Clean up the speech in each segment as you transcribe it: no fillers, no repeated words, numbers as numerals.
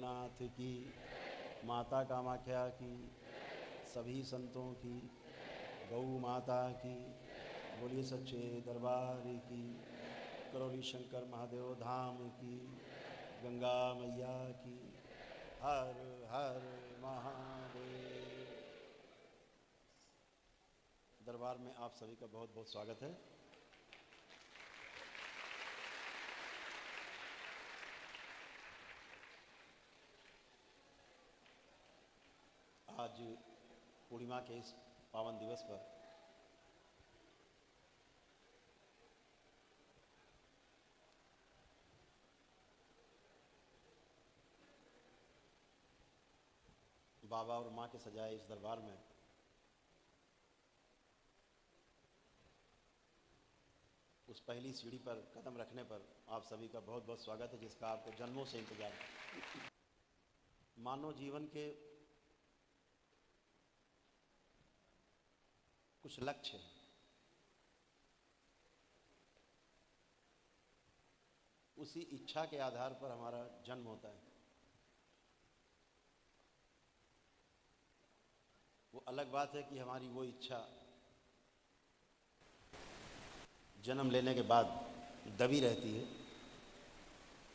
नाथ की, माता कामाख्या की, सभी संतों की, गौ माता की, बोलिए सच्चे दरबार की, करौली शंकर महादेव धाम की, गंगा मैया की, हर हर महादेव। दरबार में आप सभी का बहुत बहुत स्वागत है। आज पूर्णिमा के इस पावन दिवस पर बाबा और माँ के सजाए इस दरबार में उस पहली सीढ़ी पर कदम रखने पर आप सभी का बहुत बहुत स्वागत है, जिसका आपको जन्मों से इंतजार है। मानव जीवन के कुछ लक्ष्य हैं, उसी इच्छा के आधार पर हमारा जन्म होता है। वो अलग बात है कि हमारी वो इच्छा जन्म लेने के बाद दबी रहती है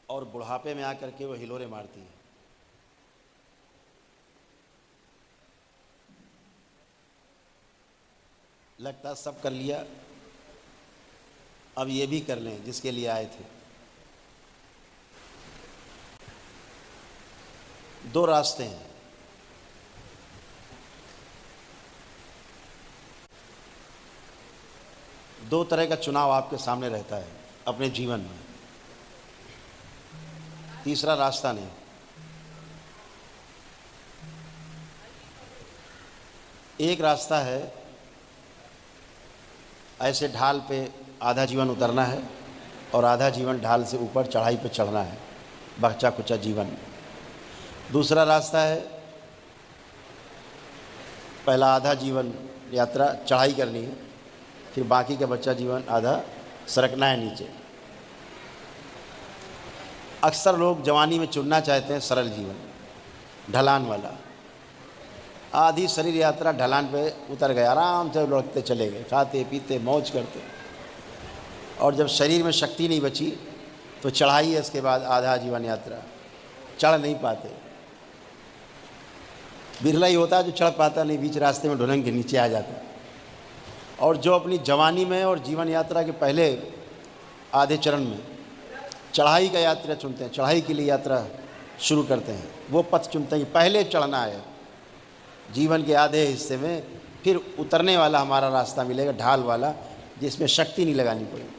और बुढ़ापे में आकर के वो हिलोरे मारती है। लगता सब कर लिया, अब ये भी कर लें जिसके लिए आए थे। दो रास्ते हैं, दो तरह का चुनाव आपके सामने रहता है अपने जीवन में, तीसरा रास्ता नहीं। एक रास्ता है ऐसे ढाल पे आधा जीवन उतरना है और आधा जीवन ढाल से ऊपर चढ़ाई पे चढ़ना है, बच्चा कुचा जीवन। दूसरा रास्ता है पहला आधा जीवन यात्रा चढ़ाई करनी है, फिर बाकी का बच्चा जीवन आधा सरकना है नीचे। अक्सर लोग जवानी में चुनना चाहते हैं सरल जीवन, ढलान वाला। आधी शरीर यात्रा ढलान पे उतर गए, आराम से लुढ़कते चले गए, खाते पीते मौज करते। और जब शरीर में शक्ति नहीं बची तो चढ़ाई है, इसके बाद आधा जीवन यात्रा चढ़ नहीं पाते। बिरला ही होता है जो चढ़ पाता नहीं, बीच रास्ते में ढुलंग के नीचे आ जाता है। और जो अपनी जवानी में और जीवन यात्रा के पहले आधे चरण में चढ़ाई का यात्रा चुनते हैं, चढ़ाई के लिए यात्रा शुरू करते हैं, वो पथ चुनते हैं कि पहले चढ़ना है जीवन के आधे हिस्से में, फिर उतरने वाला हमारा रास्ता मिलेगा ढाल वाला, जिसमें शक्ति नहीं लगानी पड़ेगी।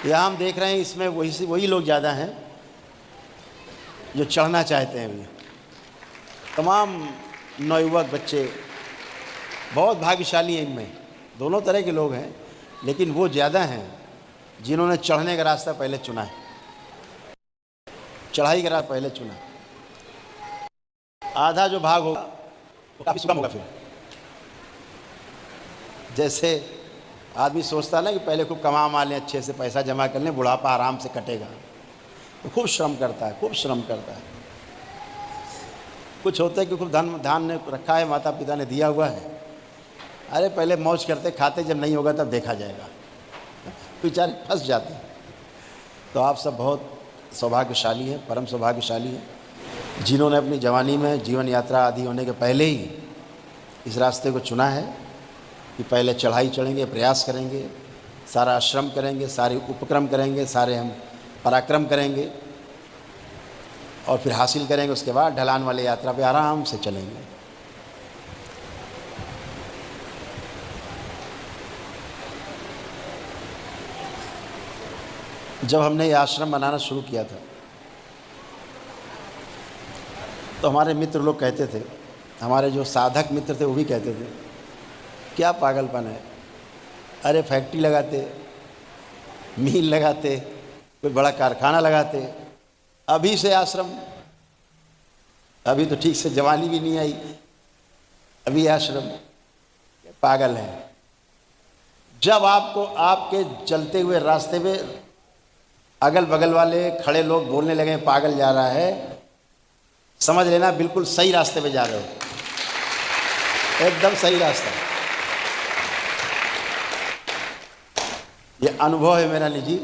यहाँ हम देख रहे हैं इसमें वही लोग ज़्यादा हैं जो चढ़ना चाहते हैं। भैया तमाम नौयुवक बच्चे बहुत भाग्यशाली हैं, इनमें दोनों तरह के लोग हैं, लेकिन वो ज़्यादा हैं जिन्होंने चढ़ने का रास्ता पहले चुना है, चढ़ाई का रास्ता पहले चुना। आधा जो भाग होगा वो काफ़ी सुगम होगा। फिर जैसे आदमी सोचता ना कि पहले खूब कमा लें, अच्छे से पैसा जमा कर लें, बुढ़ापा आराम से कटेगा, तो खूब श्रम करता है, खूब श्रम करता है। कुछ होता है कि खूब धान ने रखा है, माता पिता ने दिया हुआ है, अरे पहले मौज करते खाते, जब नहीं होगा तब देखा जाएगा, बेचारे फंस जाते हैं। तो आप सब बहुत सौभाग्यशाली हैं, परम सौभाग्यशाली हैं, जिन्होंने अपनी जवानी में जीवन यात्रा आदि होने के पहले ही इस रास्ते को चुना है कि पहले चढ़ाई चढ़ेंगे, प्रयास करेंगे, सारा श्रम करेंगे, सारे उपक्रम करेंगे, सारे हम पराक्रम करेंगे और फिर हासिल करेंगे। उसके बाद ढलान वाले यात्रा पे आराम से चलेंगे। जब हमने ये आश्रम बनाना शुरू किया था तो हमारे मित्र लोग कहते थे, हमारे जो साधक मित्र थे वो भी कहते थे, क्या पागलपन है, अरे फैक्ट्री लगाते, मिल लगाते, कोई बड़ा कारखाना लगाते, अभी से आश्रम, अभी तो ठीक से जवानी भी नहीं आई, अभी आश्रम, पागल है। जब आपको आपके चलते हुए रास्ते में अगल बगल वाले खड़े लोग बोलने लगे पागल जा रहा है, समझ लेना बिल्कुल सही रास्ते पे जा रहे हो, एकदम सही रास्ता। ये अनुभव है मेरा निजी।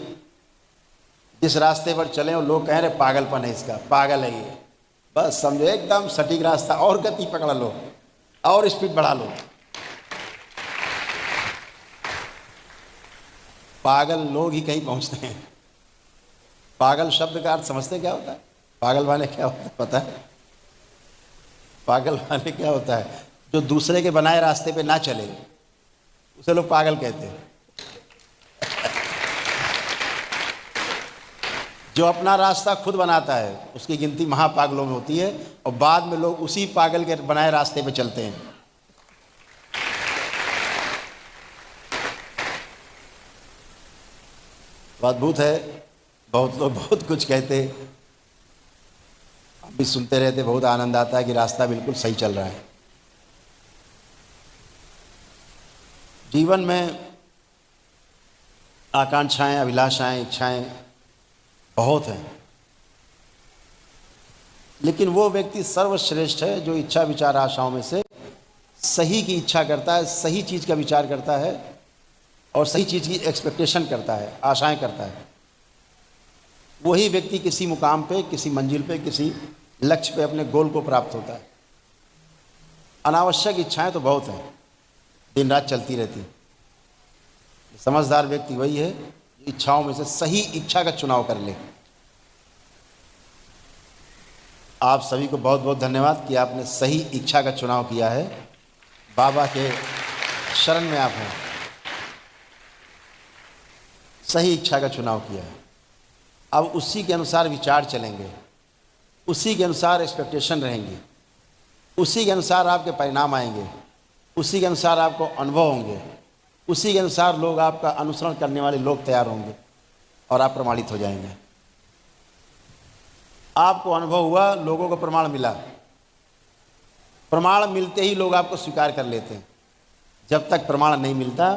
जिस रास्ते पर चले हो लोग कह रहे पागलपन है इसका, पागल है ये, बस समझो एकदम सटीक रास्ता, और गति पकड़ लो और स्पीड बढ़ा लो। पागल लोग ही कहीं पहुंचते हैं। पागल शब्द का अर्थ समझते क्या होता है? पागल वाले क्या होता है पता है? पागल वाले क्या होता है? जो दूसरे के बनाए रास्ते पे ना चले उसे लोग पागल कहते हैं। जो अपना रास्ता खुद बनाता है उसकी गिनती महापागलों में होती है, और बाद में लोग उसी पागल के बनाए रास्ते पे चलते हैं। तो अद्भुत है, बहुत लोग बहुत कुछ कहते, हम भी सुनते रहते, बहुत आनंद आता है कि रास्ता बिल्कुल सही चल रहा है। जीवन में आकांक्षाएं, अभिलाषाएं, इच्छाएं बहुत हैं, लेकिन वो व्यक्ति सर्वश्रेष्ठ है जो इच्छा विचार आशाओं में से सही की इच्छा करता है, सही चीज़ का विचार करता है और सही चीज़ की एक्सपेक्टेशन करता है, आशाएं करता है। वही व्यक्ति किसी मुकाम पे, किसी मंजिल पे, किसी लक्ष्य पे, अपने गोल को प्राप्त होता है। अनावश्यक इच्छाएं तो बहुत हैं, दिन रात चलती रहती। समझदार व्यक्ति वही है जो इच्छाओं में से सही इच्छा का चुनाव कर ले। आप सभी को बहुत बहुत धन्यवाद कि आपने सही इच्छा का चुनाव किया है। बाबा के शरण में आप हैं, सही इच्छा का चुनाव किया है। अब उसी के अनुसार विचार चलेंगे, उसी के अनुसार एक्सपेक्टेशन रहेंगी, उसी के अनुसार आपके परिणाम आएंगे, उसी के अनुसार आपको अनुभव होंगे, उसी के अनुसार लोग आपका अनुसरण करने वाले लोग तैयार होंगे और आप प्रमाणित हो जाएंगे। आपको अनुभव हुआ, लोगों को प्रमाण मिला, प्रमाण मिलते ही लोग आपको स्वीकार कर लेते हैं। जब तक प्रमाण नहीं मिलता,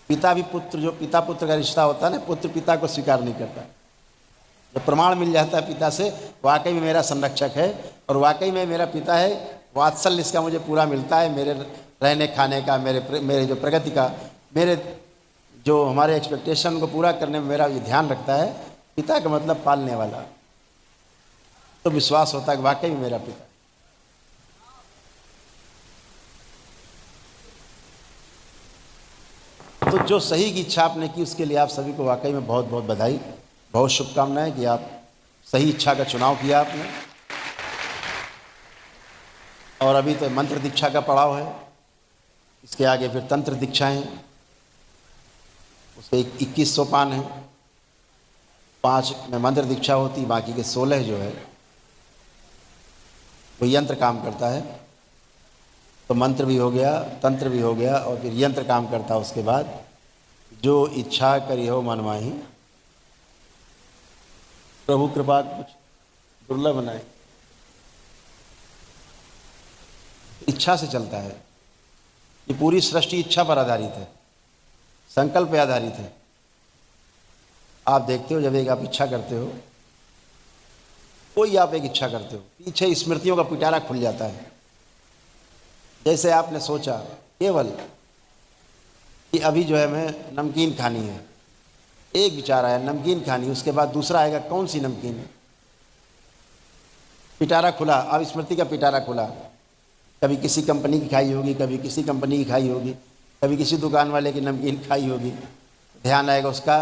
पिता भी पुत्र, जो पिता पुत्र का रिश्ता होता है ना, पुत्र पिता को स्वीकार नहीं करता। जब प्रमाण मिल जाता है पिता से, वाकई में मेरा संरक्षक है और वाकई में मेरा पिता है, वात्सल्य इसका मुझे पूरा मिलता है, मेरे रहने खाने का, मेरे जो प्रगति का, मेरे जो हमारे एक्सपेक्टेशन को पूरा करने में मेरा ये ध्यान रखता है, पिता का मतलब पालने वाला, तो विश्वास होता है कि वाकई में मेरा पिता। तो जो सही की इच्छा आपने की उसके लिए आप सभी को वाकई में बहुत बहुत बधाई, बहुत शुभकामनाएं कि आप सही इच्छा का चुनाव किया आपने। और अभी तो मंत्र दीक्षा का पड़ाव है, इसके आगे फिर तंत्र दीक्षाएं, उसके 21 सोपान हैं। 5 में मंत्र दीक्षा होती, बाकी के 16 जो है वो यंत्र काम करता है। तो मंत्र भी हो गया, तंत्र भी हो गया और फिर यंत्र काम करता है। उसके बाद जो इच्छा करी हो मन माही, प्रभु कृपा कुछ दुर्लभ बनाए। इच्छा से चलता है, ये पूरी सृष्टि इच्छा पर आधारित है, संकल्प पे आधारित है। आप देखते हो जब एक आप इच्छा करते हो, कोई आप एक इच्छा करते हो, पीछे स्मृतियों का पिटारा खुल जाता है। जैसे आपने सोचा केवल कि अभी जो है मैं नमकीन खानी है, एक विचार आया नमकीन खानी, उसके बाद दूसरा आएगा कौन सी नमकीन, पिटारा खुला, अब स्मृति का पिटारा खुला। कभी किसी कंपनी की खाई होगी, कभी किसी कंपनी की खाई होगी, कभी किसी दुकान वाले की नमकीन खाई होगी, ध्यान आएगा उसका,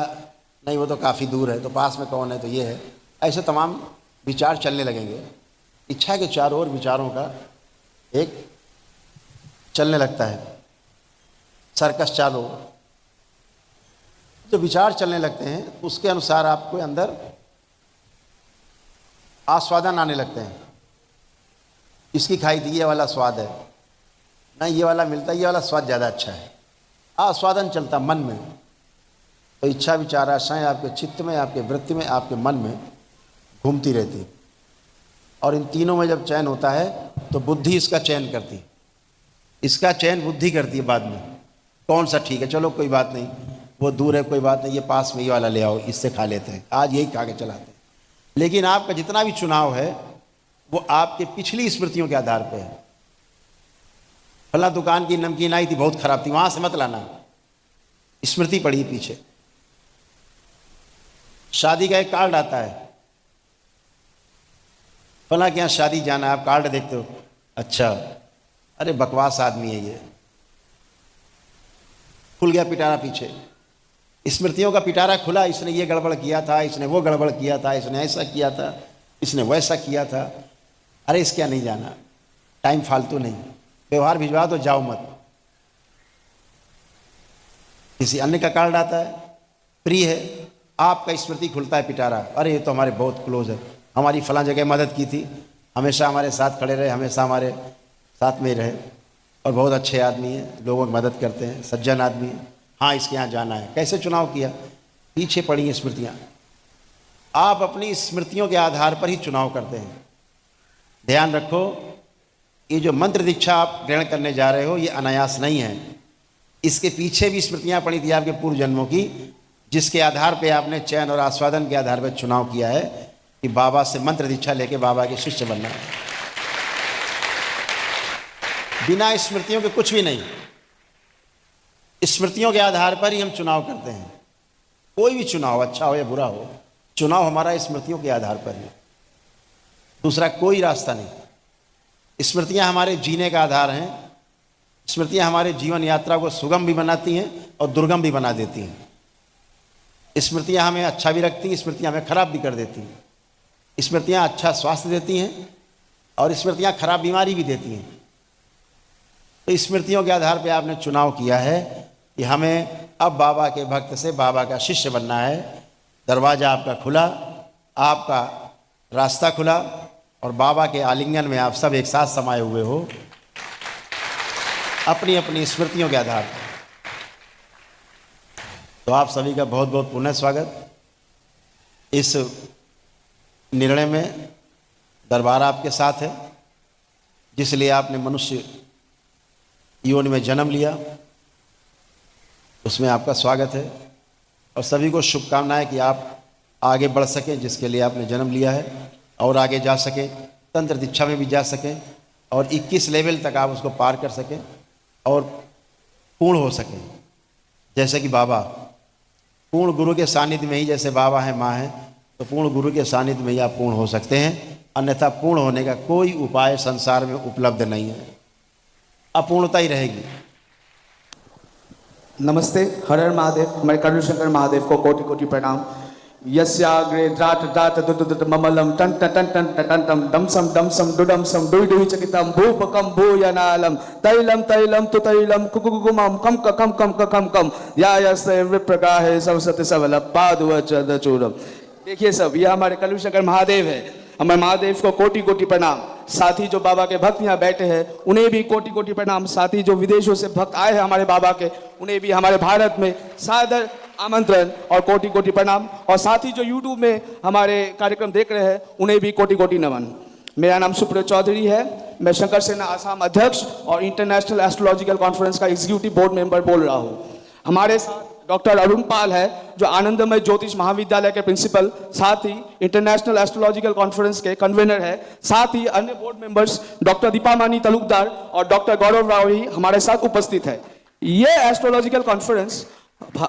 नहीं वो तो काफ़ी दूर है, तो पास में कौन है, तो ये है। ऐसे तमाम विचार चलने लगेंगे। इच्छा के चारों ओर विचारों का एक चलने लगता है सर्कस चारों ओर। जो विचार चलने लगते हैं उसके अनुसार आपको अंदर आस्वादन आने लगते हैं। इसकी खाई थी, ये वाला स्वाद है, नहीं ये वाला मिलता है, ये वाला स्वाद ज़्यादा अच्छा है। आस्वादन चलता मन में। तो इच्छा विचार आशाएं आपके चित्त में, आपके वृत्ति में, आपके मन में घूमती रहती। और इन तीनों में जब चयन होता है तो बुद्धि इसका चयन करती है, इसका चयन बुद्धि करती है बाद में, कौन सा ठीक है, चलो कोई बात नहीं, वो दूर है कोई बात नहीं, ये पास में ये वाला ले आओ, इससे खा लेते हैं, आज यही खा के चलाते हैं। लेकिन आपका जितना भी चुनाव है वो आपके पिछली स्मृतियों के आधार पर है। फला दुकान की नमकीन आई थी, बहुत खराब थी, वहां से मत लाना, स्मृति पड़ी पीछे। शादी का एक कार्ड आता है, फला के यहाँ शादी जाना है, आप कार्ड देखते हो, अच्छा अरे बकवास आदमी है ये, खुल गया पिटारा पीछे, स्मृतियों का पिटारा खुला, इसने ये गड़बड़ किया था, इसने वो गड़बड़ किया था, इसने ऐसा किया था, इसने वैसा किया था। अरे इसके यहाँ नहीं जाना, टाइम फालतू नहीं, व्यवहार भिजवा दो, जाओ मत। किसी अन्य का कार्ड आता है, प्रिय है, आपका स्मृति खुलता है पिटारा, अरे ये तो हमारे बहुत क्लोज है, हमारी फलां जगह मदद की थी, हमेशा हमारे साथ खड़े रहे, हमेशा हमारे साथ में रहे और बहुत अच्छे आदमी हैं, लोगों की मदद करते हैं, सज्जन आदमी है, हाँ इसके यहाँ जाना है। कैसे चुनाव किया? पीछे पड़ी हैं स्मृतियाँ। आप अपनी स्मृतियों के आधार पर ही चुनाव करते हैं। ध्यान रखो, ये जो मंत्र दीक्षा आप ग्रहण करने जा रहे हो ये अनायास नहीं है, इसके पीछे भी स्मृतियाँ पड़ी थी आपके पूर्व जन्मों की, जिसके आधार पर आपने चयन और आस्वादन के आधार पर चुनाव किया है कि बाबा से मंत्र दीक्षा लेके बाबा के शिष्य बनना है। बिना स्मृतियों के कुछ भी नहीं, स्मृतियों के आधार पर ही हम चुनाव करते हैं। कोई भी चुनाव, अच्छा हो या बुरा हो, चुनाव हमारा स्मृतियों के आधार पर है, दूसरा कोई रास्ता नहीं। स्मृतियां हमारे जीने का आधार हैं, स्मृतियां हमारे जीवन यात्रा को सुगम भी बनाती हैं और दुर्गम भी बना देती हैं। स्मृतियां हमें अच्छा भी रखती हैं, स्मृतियां हमें खराब भी कर देती हैं। स्मृतियां अच्छा स्वास्थ्य देती हैं और स्मृतियां खराब बीमारी भी देती हैं। तो स्मृतियों के आधार पर आपने चुनाव किया है कि हमें अब बाबा के भक्त से बाबा का शिष्य बनना है। दरवाज़ा आपका खुला, आपका रास्ता खुला और बाबा के आलिंगन में आप सब एक साथ समाये हुए हो अपनी अपनी स्मृतियों के आधार पर। तो आप सभी का बहुत बहुत पुनः स्वागत। इस निर्णय में दरबार आपके साथ है, जिसलिए आपने मनुष्य योनि में जन्म लिया, उसमें आपका स्वागत है और सभी को शुभकामनाएं कि आप आगे बढ़ सकें, जिसके लिए आपने जन्म लिया है, और आगे जा सकें, तंत्र दीक्षा में भी जा सकें और 21 लेवल तक आप उसको पार कर सकें और पूर्ण हो सकें। जैसे कि बाबा पूर्ण गुरु के सानिध्य में ही, जैसे बाबा हैं माँ हैं, तो पूर्ण गुरु के सानिध्य में ही आप पूर्ण हो सकते हैं, अन्यथा पूर्ण होने का कोई उपाय संसार में उपलब्ध नहीं है, अपूर्णता ही रहेगी। नमस्ते, हर हर महादेव। हमारे करुण शंकर महादेव को कोटि कोटि प्रणाम। यस्याग्रे द्राट द्राट दुदुदुद ममलम टन टन टन टन टन टन डम सम डुडम सम डुई डुई चकितम भूपकम भूयनालम तैलम तैलम तु तैलम कुकुकुमम कम कम कम कम कम या यस्य विप्रगाहे सरस्वती सबल पादुवचदचूरम। देखिए सब, यह हमारे करुण शंकर महादेव है। हमारे महादेव को कोटि कोटि प्रणाम। साथ ही जो बाबा के भक्त यहाँ बैठे हैं उन्हें भी कोटि कोटि प्रणाम। साथ ही जो विदेशों से भक्त आए हैं हमारे बाबा के, उन्हें भी हमारे भारत में सादर आमंत्रण और कोटि कोटि प्रणाम। और साथ ही जो यूट्यूब में हमारे कार्यक्रम देख रहे हैं उन्हें भी कोटि कोटि नमन। मेरा नाम सुप्रिय चौधरी है, मैं शंकर सेना आसाम अध्यक्ष और इंटरनेशनल एस्ट्रोलॉजिकल कॉन्फ्रेंस का एग्जीक्यूटिव बोर्ड मेंबर बोल रहा हूँ। हमारे साथ डॉक्टर अरुण पाल है, जो आनंदमय ज्योतिष महाविद्यालय के प्रिंसिपल, साथ ही इंटरनेशनल एस्ट्रोलॉजिकल कॉन्फ्रेंस के कन्वीनर है। साथ ही अन्य बोर्ड मेंबर्स डॉक्टर दीपामानी तालुकदार और डॉक्टर गौरव राव ही हमारे साथ उपस्थित है। ये एस्ट्रोलॉजिकल कॉन्फ्रेंस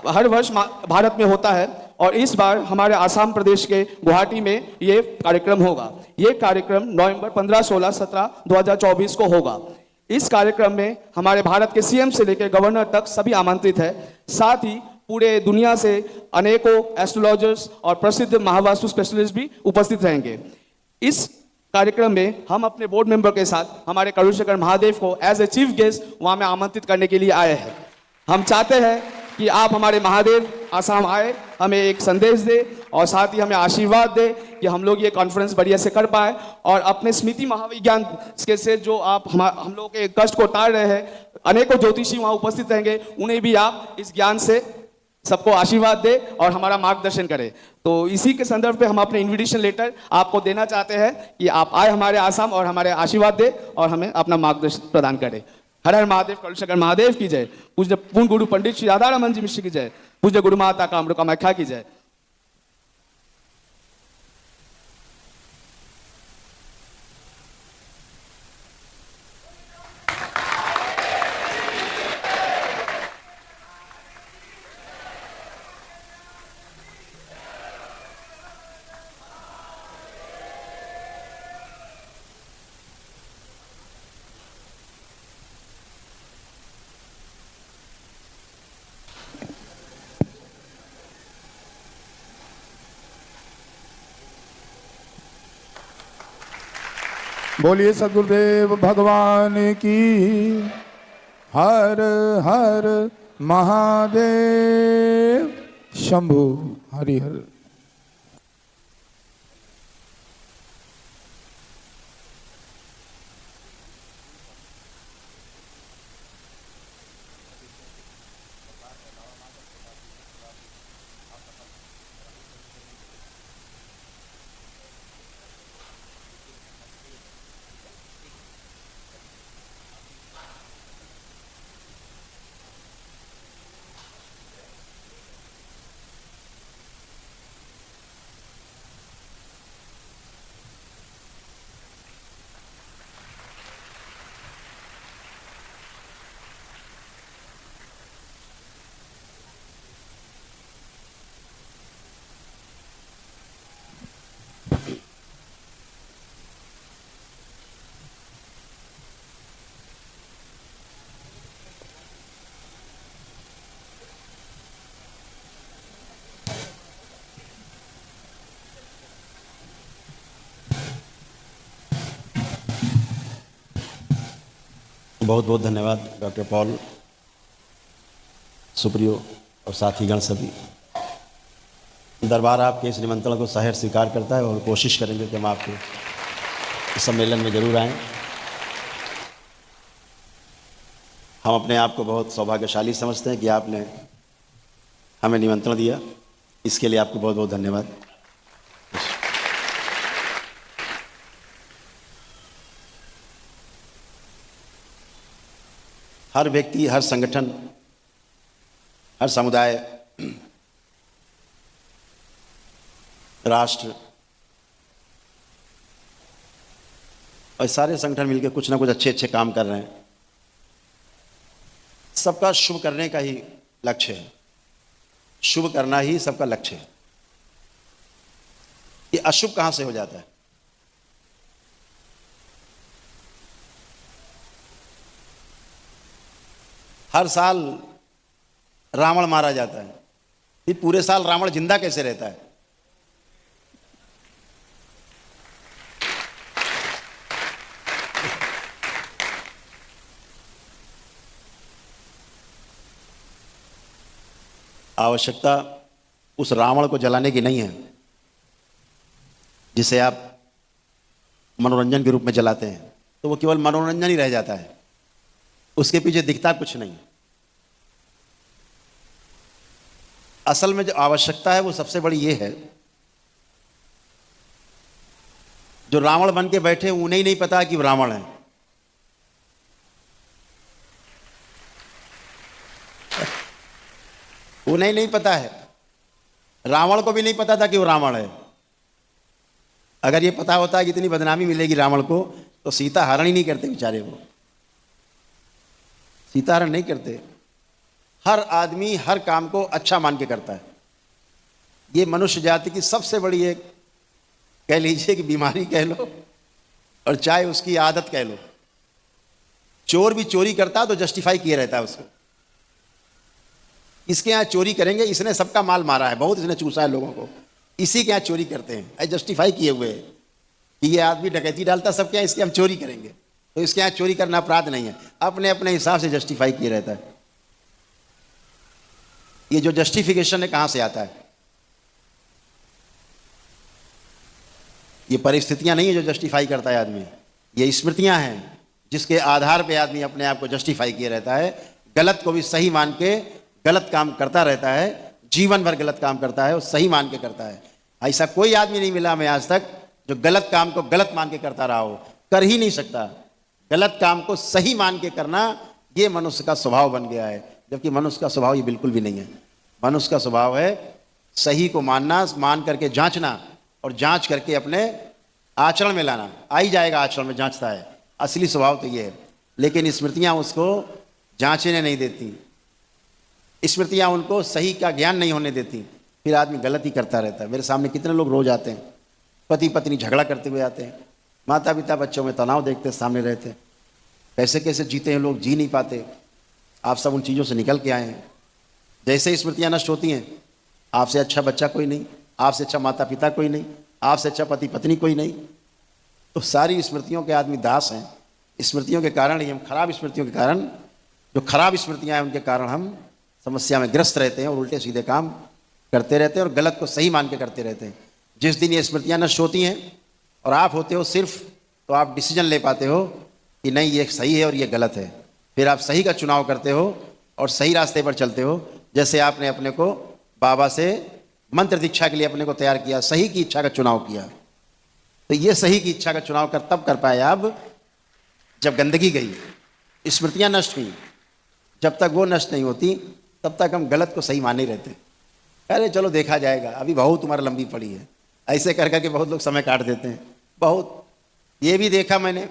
हर वर्ष भारत में होता है और इस बार हमारे आसाम प्रदेश के गुवाहाटी में ये कार्यक्रम होगा। ये कार्यक्रम नवंबर 15, 16, 17, 2024 को होगा। इस कार्यक्रम में हमारे भारत के सीएम से लेकर गवर्नर तक सभी आमंत्रित है। साथ ही पूरे दुनिया से अनेकों एस्ट्रोलॉजर्स और प्रसिद्ध महावास्तु स्पेशलिस्ट भी उपस्थित रहेंगे। इस कार्यक्रम में हम अपने बोर्ड मेंबर के साथ हमारे करुण शंकर महादेव को एज ए चीफ गेस्ट वहाँ में आमंत्रित करने के लिए आए हैं। हम चाहते हैं कि आप हमारे महादेव आसाम आए, हमें एक संदेश दे और साथ ही हमें आशीर्वाद दे कि हम लोग ये कॉन्फ्रेंस बढ़िया से कर पाए और अपने स्मृति महाविज्ञान के से जो आप हम लोग के कष्ट को टाल रहे हैं, अनेकों ज्योतिषी वहाँ उपस्थित रहेंगे, उन्हें भी आप इस ज्ञान से सबको आशीर्वाद दे और हमारा मार्गदर्शन करें। तो इसी के संदर्भ पे हम अपने इन्विटेशन लेटर आपको देना चाहते हैं कि आप आए हमारे आसाम और हमारे आशीर्वाद दे और हमें अपना मार्गदर्शन प्रदान करें। हर हर महादेव, करुणशंकर महादेव की जय। पूज्य पूर्ण गुरु पंडित श्री राधारमन जी मिश्र की जय। पूज्य गुरु माता कामरू कामाख्या की जय। बोलिए सदगुरुदेव भगवान की। हर हर महादेव। शंभु हरिहर। बहुत बहुत धन्यवाद डॉक्टर पॉल, सुप्रियो और साथीगण सभी। दरबार आपके इस निमंत्रण को सहर्ष स्वीकार करता है और कोशिश करेंगे कि हम आपके इस सम्मेलन में जरूर आएँ। हम अपने आप को बहुत सौभाग्यशाली समझते हैं कि आपने हमें निमंत्रण दिया, इसके लिए आपको बहुत बहुत धन्यवाद। हर व्यक्ति, हर संगठन, हर समुदाय, राष्ट्र और सारे संगठन मिलकर कुछ ना कुछ अच्छे अच्छे काम कर रहे हैं। सबका शुभ करने का ही लक्ष्य है, शुभ करना ही सबका लक्ष्य है। ये अशुभ कहां से हो जाता है? हर साल रावण मारा जाता है, ये पूरे साल रावण जिंदा कैसे रहता है? आवश्यकता उस रावण को जलाने की नहीं है जिसे आप मनोरंजन के रूप में जलाते हैं, तो वो केवल मनोरंजन ही रह जाता है, उसके पीछे दिखता कुछ नहीं। असल में जो आवश्यकता है वो सबसे बड़ी ये है, जो रावण बन के बैठे उन्हें ही नहीं पता कि वो रावण है। उन्हें नहीं पता है, रावण को भी नहीं पता था कि वो रावण है। अगर ये पता होता कि इतनी बदनामी मिलेगी रावण को, तो सीता हरण ही नहीं करते बेचारे। वो सीता हरण नहीं करते। हर आदमी हर काम को अच्छा मान के करता है। ये मनुष्य जाति की सबसे बड़ी एक, कह लीजिए कि बीमारी कह लो, और चाहे उसकी आदत कह लो। चोर भी चोरी करता तो जस्टिफाई किए रहता है उसको। इसके यहाँ चोरी करेंगे, इसने सबका माल मारा है, बहुत इसने चूसा है लोगों को, इसी के यहाँ चोरी करते हैं, ऐसे जस्टिफाई किए हुए हैं कि ये आदमी डकैती डालता सबके यहाँ, इसके हम चोरी करेंगे, तो इसके यहाँ चोरी करना अपराध नहीं है। अपने अपने हिसाब से जस्टिफाई किए रहता है। ये जो जस्टिफिकेशन है कहाँ से आता है? ये परिस्थितियां नहीं है जो जस्टिफाई करता है आदमी, ये स्मृतियां हैं जिसके आधार पे आदमी अपने आप को जस्टिफाई किए रहता है। गलत को भी सही मान के गलत काम करता रहता है, जीवन भर गलत काम करता है और सही मान के करता है। ऐसा कोई आदमी नहीं मिला हमें आज तक जो गलत काम को गलत मान के करता रहा हो, कर ही नहीं सकता। गलत काम को सही मान के करना ये मनुष्य का स्वभाव बन गया है, जबकि मनुष्य का स्वभाव ये बिल्कुल भी नहीं है। मनुष्य का स्वभाव है सही को मानना, मान करके जांचना और जांच करके अपने आचरण में लाना। आ ही जाएगा आचरण में, जांचता है, असली स्वभाव तो ये है। लेकिन स्मृतियाँ उसको जांचने नहीं देती, स्मृतियाँ उनको सही का ज्ञान नहीं होने देती, फिर आदमी गलती करता रहता है। मेरे सामने कितने लोग रोज आते हैं, पति पत्नी झगड़ा करते हुए आते हैं, माता पिता बच्चों में तनाव देखते सामने रहते हैं, कैसे कैसे जीते हैं लोग, जी नहीं पाते। आप सब उन चीज़ों से निकल के आए हैं। जैसे ही स्मृतियाँ नष्ट होती हैं, आपसे अच्छा बच्चा कोई नहीं, आपसे अच्छा माता पिता कोई नहीं, आपसे अच्छा पति पत्नी कोई नहीं, तो सारी स्मृतियों के आदमी दास हैं। स्मृतियों के कारण ही हम, खराब स्मृतियों के कारण, जो खराब स्मृतियाँ हैं उनके कारण हम समस्या में ग्रस्त रहते हैं और उल्टे सीधे काम करते रहते हैं और गलत को सही मान के करते रहते हैं। जिस दिन ये स्मृतियाँ नष्ट होती हैं और आप होते हो सिर्फ, तो आप डिसीजन ले पाते हो कि नहीं ये सही है और ये गलत है। फिर आप सही का चुनाव करते हो और सही रास्ते पर चलते हो। जैसे आपने अपने को बाबा से मंत्र दीक्षा के लिए अपने को तैयार किया, सही की इच्छा का चुनाव किया, तो ये सही की इच्छा का चुनाव तब कर पाए आप जब गंदगी गई, स्मृतियाँ नष्ट हुई। जब तक वो नष्ट नहीं होती तब तक हम गलत को सही माने रहते। अरे चलो देखा जाएगा, अभी बहुत उम्र लंबी पड़ी है, ऐसे कर करके बहुत लोग समय काट देते हैं। बहुत ये भी देखा मैंने,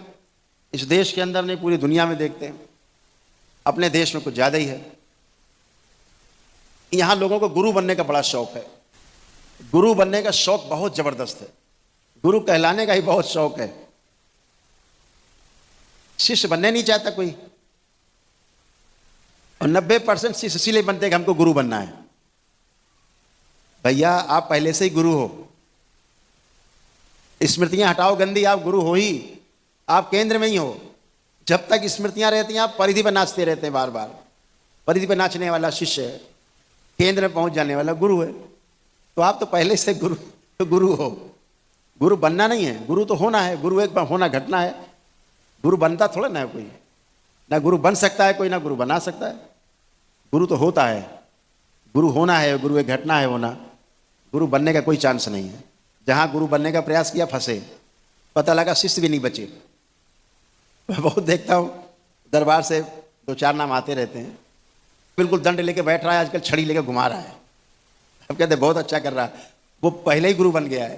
इस देश के अंदर नहीं पूरी दुनिया में देखते हैं, अपने देश में कुछ ज़्यादा ही है। यहाँ लोगों को गुरु बनने का बड़ा शौक है, गुरु बनने का शौक बहुत ज़बरदस्त है, गुरु कहलाने का ही बहुत शौक है। शिष्य बनने नहीं चाहता कोई, और 90% शिष्य इसीलिए बनते हैं कि हमको गुरु बनना है। भैया आप पहले से ही गुरु हो, स्मृतियां हटाओ गंदी, आप गुरु हो ही, आप केंद्र में ही हो। जब तक स्मृतियां रहती हैं आप परिधि पर नाचते रहते हैं, बार बार परिधि पर नाचने वाला शिष्य है, केंद्र में पहुंच जाने वाला गुरु है। तो आप तो पहले से गुरु हो। गुरु बनना नहीं है, गुरु तो होना है। गुरु एक बार होना घटना है, गुरु बनता थोड़ा ना है कोई, ना गुरु बन सकता है कोई, ना गुरु बना सकता है। गुरु तो होता है, गुरु होना है, गुरु एक घटना है होना। गुरु बनने का कोई चांस नहीं है। जहाँ गुरु बनने का प्रयास किया फंसे, पता लगा शिष्य भी नहीं बचे। मैं बहुत देखता हूँ दरबार से 2-4 नाम आते रहते हैं, बिल्कुल दंड लेके बैठ रहा है, आजकल छड़ी लेके घुमा रहा है। अब कहते बहुत अच्छा कर रहा है, वो पहले ही गुरु बन गया है,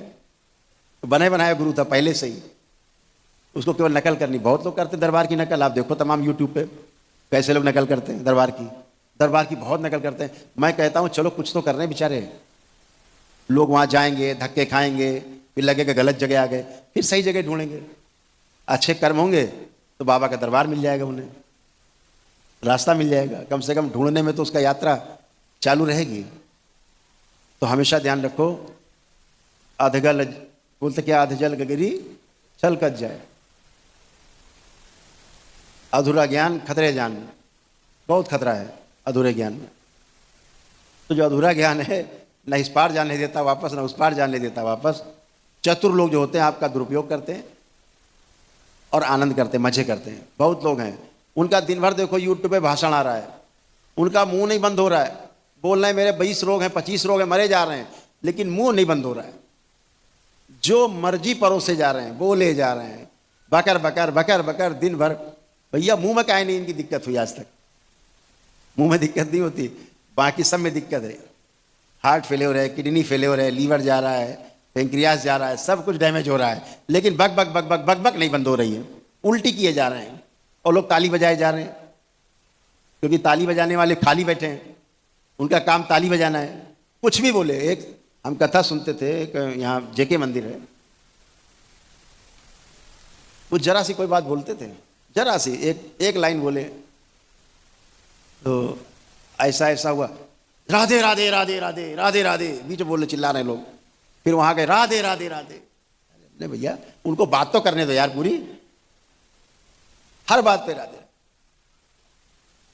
तो बने बनाया गुरु था पहले से ही, उसको केवल नकल करनी। बहुत लोग करते दरबार की नकल, आप देखो तमाम यूट्यूब पे कैसे लोग नकल करते हैं दरबार की बहुत नकल करते हैं। मैं कहता हूँ चलो कुछ तो कर रहे हैं बेचारे लोग, वहाँ जाएंगे धक्के खाएंगे, फिर लगेगा गलत जगह आ गए, फिर सही जगह ढूंढेंगे, अच्छे कर्म होंगे तो बाबा का दरबार मिल जाएगा, उन्हें रास्ता मिल जाएगा। कम से कम ढूंढने में तो उसका यात्रा चालू रहेगी। तो हमेशा ध्यान रखो, अधगल बोलते क्या, अधजल गगरी चल कच जाए, अधूरा ज्ञान खतरे जान, बहुत खतरा है अधूरे ज्ञान में। तो जो अधूरा ज्ञान है न इस पार जाने देता वापस, न उस पार जाने देता वापस। चतुर लोग जो होते हैं आपका दुरुपयोग करते हैं और आनंद करते हैं, मजे करते हैं। बहुत लोग हैं, उनका दिन भर देखो यूट्यूब पे भाषण आ रहा है, उनका मुंह नहीं बंद हो रहा है, बोल रहे हैं मेरे 20 रोग हैं 25 रोग हैं, मरे जा रहे हैं, लेकिन मुंह नहीं बंद हो रहा है। जो मर्जी परोसे जा रहे हैं, बोले जा रहे हैं, बकर बकर बकर बकर दिन भर। भैया मुंह में काहे नहीं इनकी दिक्कत हुई आज तक? मुंह में दिक्कत नहीं होती, बाकी सब में दिक्कत है। हार्ट फेलियर है, किडनी फेलियर है, लीवर जा रहा है, पेंक्रियास जा रहा है, सब कुछ डैमेज हो रहा है, लेकिन बक बक बक बक बक बक नहीं बंद हो रही है, उल्टी किए जा रहे हैं और लोग ताली बजाए जा रहे हैं, क्योंकि ताली बजाने वाले खाली बैठे हैं, उनका काम ताली बजाना है। कुछ भी बोले। एक हम कथा सुनते थे, एक यहाँ जेके मंदिर है, वो जरा सी कोई बात बोलते थे, जरा सी एक लाइन बोले तो ऐसा ऐसा हुआ, राधे राधे राधे राधे राधे राधे, बीच बोले चिल्ला रहे लोग, फिर वहां गए राधे राधे राधे। नहीं भैया उनको बात तो करने दो यार, पूरी हर बात पे राधे।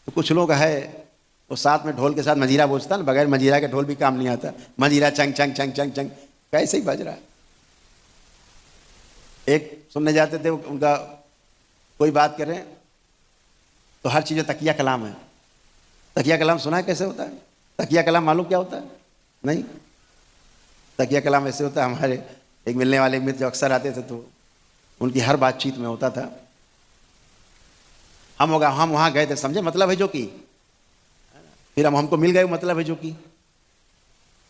तो कुछ लोग है वो साथ में ढोल के साथ मजीरा बजता ना, बगैर मजीरा के ढोल भी काम नहीं आता, मजीरा चंग चंग चंग चंग चंग कैसे ही बज रहा है। एक सुनने जाते थे, उनका कोई बात करें तो हर चीज़ तकिया कलाम है। तकिया कलाम सुना है कैसे होता है? तकिया कलाम मालूम क्या होता है? नहीं, तकिया कलाम ऐसे होता है, हमारे एक मिलने वाले मित्र जो अक्सर आते थे तो उनकी हर बातचीत में होता था हम वहाँ गए थे, समझे मतलब है जो कि, फिर हमको मिल गए मतलब है जो कि,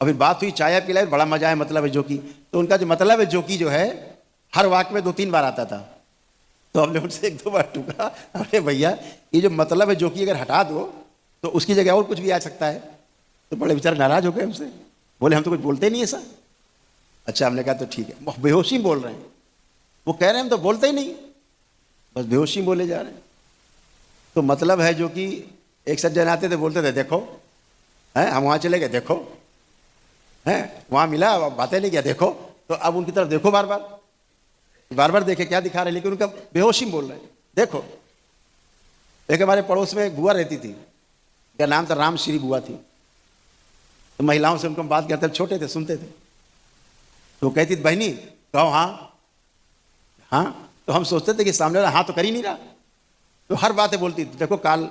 और फिर बात हुई चाय पिलाई, बड़ा मजा है मतलब है जो कि। तो उनका जो मतलब है जो कि जो है हर वाक्य में 2-3 बार आता था। तो हमने उनसे 1-2 बार टूका, अरे भैया ये जो मतलब है जो कि अगर हटा दो तो उसकी जगह और कुछ भी आ सकता है। तो बड़े बेचारे नाराज हो गए हमसे, बोले हम तो कुछ बोलते नहीं ऐसा। अच्छा, हमने कहा तो ठीक है, वो बेहोशी बोल रहे हैं, वो कह रहे हैं हम तो बोलते ही नहीं, बस बेहोशी बोले जा रहे हैं। तो मतलब है जो कि एक सज्जन आते थे, बोलते थे देखो हैं, हम वहाँ चले गए देखो हैं, वहाँ मिला बातें नहीं किया देखो। तो अब उनकी तरफ देखो, बार बार देखे क्या दिखा रहे हैं, लेकिन उनका बेहोशी बोल रहे हैं देखो। एक हमारे पड़ोस में एक बुआ रहती थी, क्या नाम था, राम श्री बुआ थी। तो महिलाओं से उनको बात करते, छोटे थे सुनते थे। तो कहती थी बहनी कहो हाँ हाँ। तो हम सोचते थे कि सामने वाला हाँ तो कर ही नहीं रहा, तो हर बातें बोलती थी, देखो काल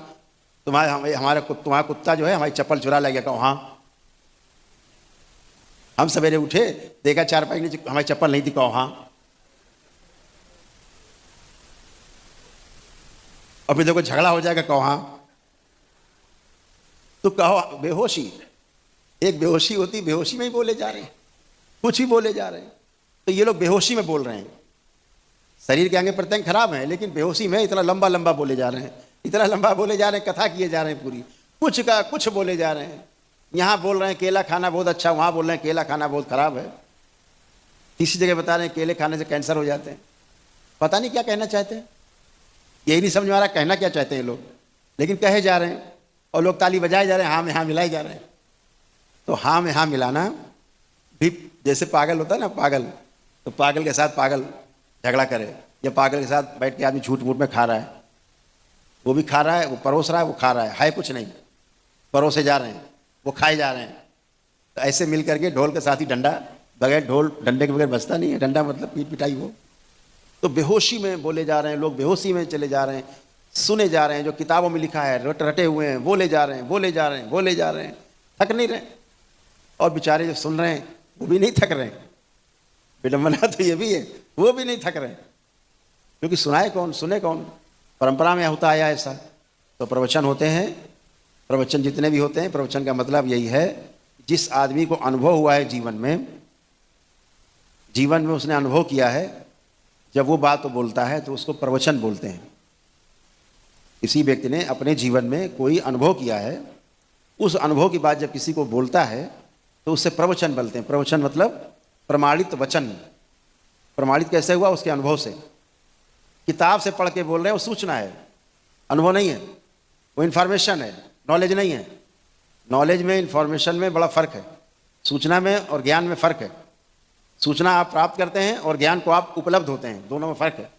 तुम्हारा कुत्ता जो है हमारी चप्पल चुरा ले गया, कहो हाँ। हम सवेरे उठे, देखा चारपाई नीचे हमारी चप्पल नहीं थी, कहो हाँ। और फिर देखो झगड़ा हो जाएगा, कहो हाँ। तो कहो बेहोशी, एक बेहोशी होती, बेहोशी में ही बोले जा रहे हैं, कुछ ही बोले जा रहे हैं। तो ये लोग बेहोशी में बोल रहे हैं, शरीर के अंग प्रत्यंग खराब है, लेकिन बेहोशी में इतना लंबा लंबा बोले जा रहे हैं, इतना लंबा बोले जा रहे हैं, कथा किए जा रहे हैं पूरी, कुछ का कुछ बोले जा रहे हैं। यहाँ बोल रहे हैं केला खाना बहुत अच्छा, वहाँ बोल रहे हैं केला खाना बहुत खराब है, तीसरी जगह बता रहे हैं केले खाने से कैंसर हो जाते हैं। पता नहीं क्या कहना चाहते हैं, यही नहीं समझ में आ रहा कहना क्या चाहते हैं लोग, लेकिन कहे जा रहे हैं और लोग ताली बजाए जा रहे हैं, हाँ में हाँ मिलाए जा रहे हैं। तो हाँ में हाँ मिलाना भी जैसे पागल होता है ना, पागल, तो पागल के साथ पागल झगड़ा करे, या पागल के साथ बैठ के आदमी झूठ मूठ में खा रहा है, वो भी खा रहा है, वो परोस रहा है, वो खा रहा है कुछ नहीं, परोसे जा रहे हैं, वो खाए जा रहे हैं। तो ऐसे मिल करके ढोल के साथ ही डंडा, बगैर ढोल डंडे के बगैर बजता नहीं है, डंडा मतलब पीट पिटाई वो। तो बेहोशी में बोले जा रहे हैं लोग, बेहोशी में चले जा रहे हैं, सुने जा रहे हैं, जो किताबों में लिखा है रटे हुए हैं, बोले जा रहे हैं, बोले जा रहे हैं, बोले जा रहे हैं, थक नहीं रहे। और बेचारे जो सुन रहे हैं वो भी नहीं थक रहे हैं, विडम्बना तो ये भी है, वो भी नहीं थक रहे, क्योंकि सुनाए कौन, सुने कौन, परंपरा में होता आया ऐसा। तो प्रवचन होते हैं, प्रवचन जितने भी होते हैं, प्रवचन का मतलब यही है, जिस आदमी को अनुभव हुआ है जीवन में उसने अनुभव किया है, जब वो बात तो बोलता है तो उसको प्रवचन बोलते हैं। किसी व्यक्ति ने अपने जीवन में कोई अनुभव किया है, उस अनुभव की बात जब किसी को बोलता है तो उससे प्रवचन बोलते हैं। प्रवचन मतलब प्रमाणित वचन। प्रमाणित कैसे हुआ? उसके अनुभव से। किताब से पढ़ के बोल रहे हैं, वो सूचना है, अनुभव नहीं है, वो इन्फॉर्मेशन है, नॉलेज नहीं है। नॉलेज में, इन्फॉर्मेशन में बड़ा फ़र्क है, सूचना में और ज्ञान में फ़र्क है। सूचना आप प्राप्त करते हैं और ज्ञान को आप उपलब्ध होते हैं, दोनों में फ़र्क है।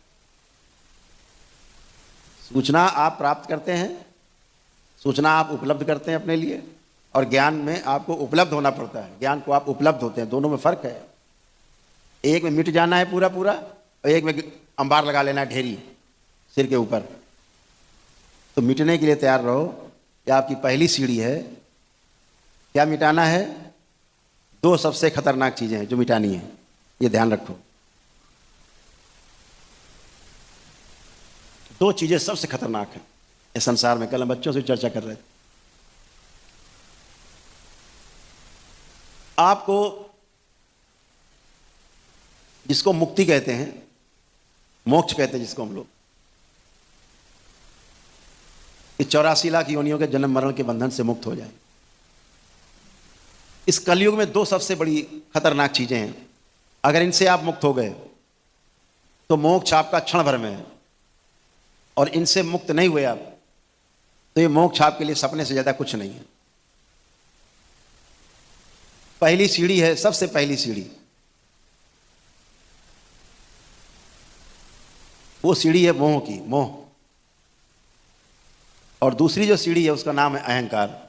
सूचना आप प्राप्त करते हैं, सूचना आप उपलब्ध करते हैं अपने लिए, और ज्ञान में आपको उपलब्ध होना पड़ता है, ज्ञान को आप उपलब्ध होते हैं, दोनों में फ़र्क है। एक में मिट जाना है पूरा पूरा, और एक में अंबार लगा लेना है ढेरी सिर के ऊपर। तो मिटने के लिए तैयार रहो। यह आपकी पहली सीढ़ी है। क्या मिटाना है? दो सबसे खतरनाक चीज़ें हैं जो मिटानी है, ये ध्यान रखो। दो चीज़ें सबसे खतरनाक हैं इस संसार में। कल हम बच्चों से चर्चा कर रहे थे। आपको जिसको मुक्ति कहते हैं, मोक्ष कहते हैं जिसको हम लोग, इस 84 लाख योनियों के जन्म मरण के बंधन से मुक्त हो जाए। इस कलयुग में दो सबसे बड़ी खतरनाक चीजें हैं। अगर इनसे आप मुक्त हो गए तो मोक्ष आपका क्षण भर में है, और इनसे मुक्त नहीं हुए आप तो ये मोक्ष आपके लिए सपने से ज्यादा कुछ नहीं है। पहली सीढ़ी है, सबसे पहली सीढ़ी, वो सीढ़ी है मोह की, मोह। और दूसरी जो सीढ़ी है उसका नाम है अहंकार।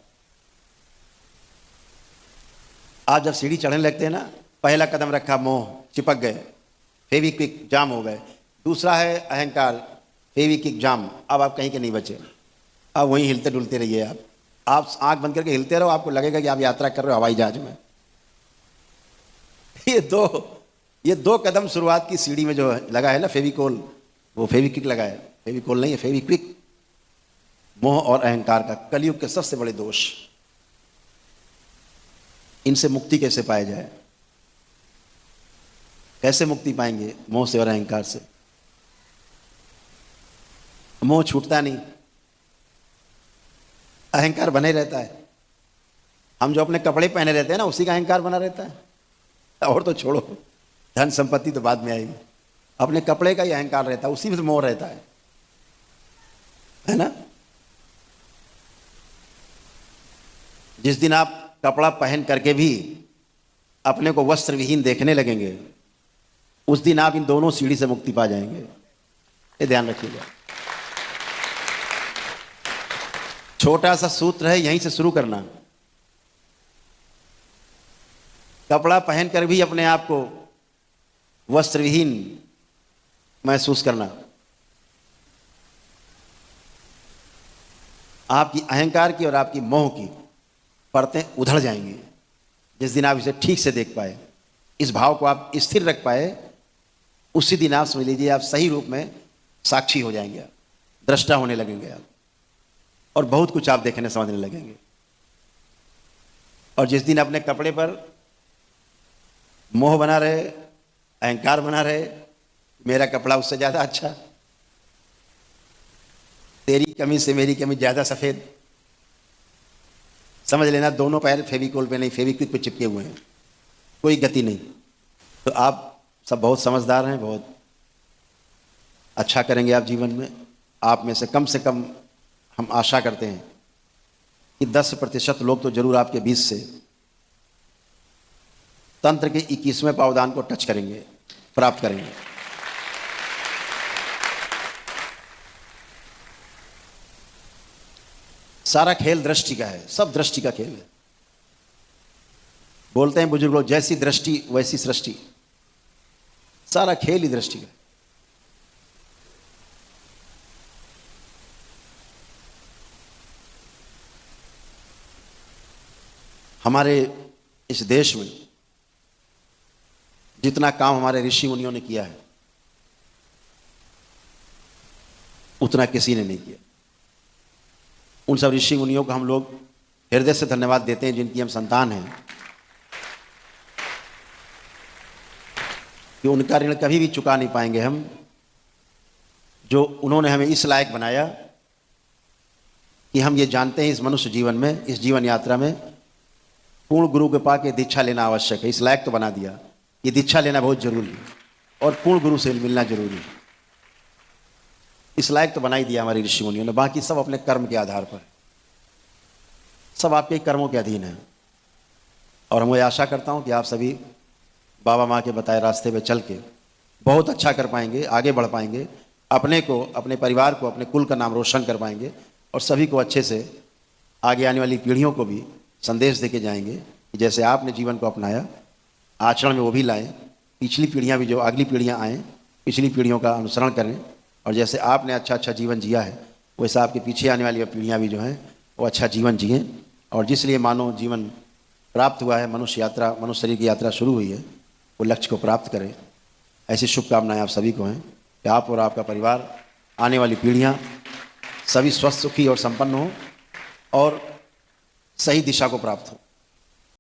आज जब सीढ़ी चढ़ने लगते हैं ना, पहला कदम रखा मोह, चिपक गए, फेविक्विक जाम हो गए। दूसरा है अहंकार, फेविक्विक जाम, अब आप कहीं के नहीं बचे, अब वहीं हिलते डुलते रहिए। आप आंख बंद करके हिलते रहो, आपको लगेगा कि आप यात्रा कर रहे हो हवाई जहाज में। ये दो कदम शुरुआत की सीढ़ी में जो लगा है ना फेविकोल, वो फेविक्विक लगा है, फेविकोल नहीं है, फेविक्विक। मोह और अहंकार का कलयुग के सबसे बड़े दोष। इनसे मुक्ति कैसे पाया जाए? कैसे मुक्ति पाएंगे मोह से और अहंकार से? मोह छूटता नहीं, अहंकार बने रहता है। हम जो अपने कपड़े पहने रहते हैं ना, उसी का अहंकार बना रहता है। और तो छोड़ो, धन संपत्ति तो बाद में आएगी, अपने कपड़े का ही अहंकार रहता है, उसी में तो मोह रहता है ना। जिस दिन आप कपड़ा पहन करके भी अपने को वस्त्र विहीन देखने लगेंगे, उस दिन आप इन दोनों सीढ़ी से मुक्ति पा जाएंगे। ये ध्यान रखिएगा। छोटा सा सूत्र है, यहीं से शुरू करना। कपड़ा पहनकर भी अपने आप को वस्त्रविहीन महसूस करना। आपकी अहंकार की और आपकी मोह की परतें उधड़ जाएंगी जिस दिन आप इसे ठीक से देख पाए, इस भाव को आप स्थिर रख पाए, उसी दिन आप समझ लीजिए आप सही रूप में साक्षी हो जाएंगे, आप दृष्टा होने लगेंगे आप, और बहुत कुछ आप देखने समझने लगेंगे। और जिस दिन अपने कपड़े पर मोह बना रहे, अहंकार बना रहे, मेरा कपड़ा उससे ज़्यादा अच्छा, तेरी कमी से मेरी कमी ज़्यादा सफ़ेद, समझ लेना दोनों पैर फेविकोल पे नहीं, फेविक्विक पे चिपके हुए हैं, कोई गति नहीं। तो आप सब बहुत समझदार हैं, बहुत अच्छा करेंगे आप जीवन में। आप में से कम हम आशा करते हैं कि 10% लोग तो जरूर आपके बीच से तंत्र के 21वें पावदान को टच करेंगे, प्राप्त करेंगे। सारा खेल दृष्टि का है, सब दृष्टि का खेल है। बोलते हैं बुजुर्ग लोग, जैसी दृष्टि वैसी सृष्टि। सारा खेल ही दृष्टि का है। हमारे इस देश में जितना काम हमारे ऋषि मुनियों ने किया है, उतना किसी ने नहीं किया। उन सब ऋषि मुनियों को हम लोग हृदय से धन्यवाद देते हैं, जिनकी हम संतान हैं, कि उनका ऋण कभी भी चुका नहीं पाएंगे हम, जो उन्होंने हमें इस लायक बनाया कि हम ये जानते हैं इस मनुष्य जीवन में, इस जीवन यात्रा में पूर्ण गुरु के पाके दीक्षा लेना आवश्यक है। इस लायक तो बना दिया, ये दीक्षा लेना बहुत जरूरी है और पूर्ण गुरु से मिलना जरूरी है। इस लायक तो बना ही दिया हमारे ऋषि मुनियों ने। बाकी सब अपने कर्म के आधार पर, सब आपके कर्मों के अधीन है। और मैं आशा करता हूं कि आप सभी बाबा माँ के बताए रास्ते पे चल के बहुत अच्छा कर पाएंगे, आगे बढ़ पाएंगे, अपने को, अपने परिवार को, अपने कुल का नाम रोशन कर पाएंगे, और सभी को अच्छे से आगे आने वाली पीढ़ियों को भी संदेश देके जाएंगे कि जैसे आपने जीवन को अपनाया, आचरण में वो भी लाएं। पिछली पीढ़ियाँ भी, जो अगली पीढ़ियाँ आएँ, पिछली पीढ़ियों का अनुसरण करें, और जैसे आपने अच्छा जीवन जिया है, वैसा आपके पीछे आने वाली पीढ़ियाँ भी जो हैं वो अच्छा जीवन जिएँ। और जिस लिए मानव जीवन प्राप्त हुआ है, मनुष्य यात्रा, मनुष्य शरीर की यात्रा शुरू हुई है, वो लक्ष्य को प्राप्त करें। ऐसी शुभकामनाएं आप सभी को हैं कि आप और आपका परिवार, आने वाली पीढ़ियाँ सभी स्वस्थ, सुखी और संपन्न हो और सही दिशा को प्राप्त हो।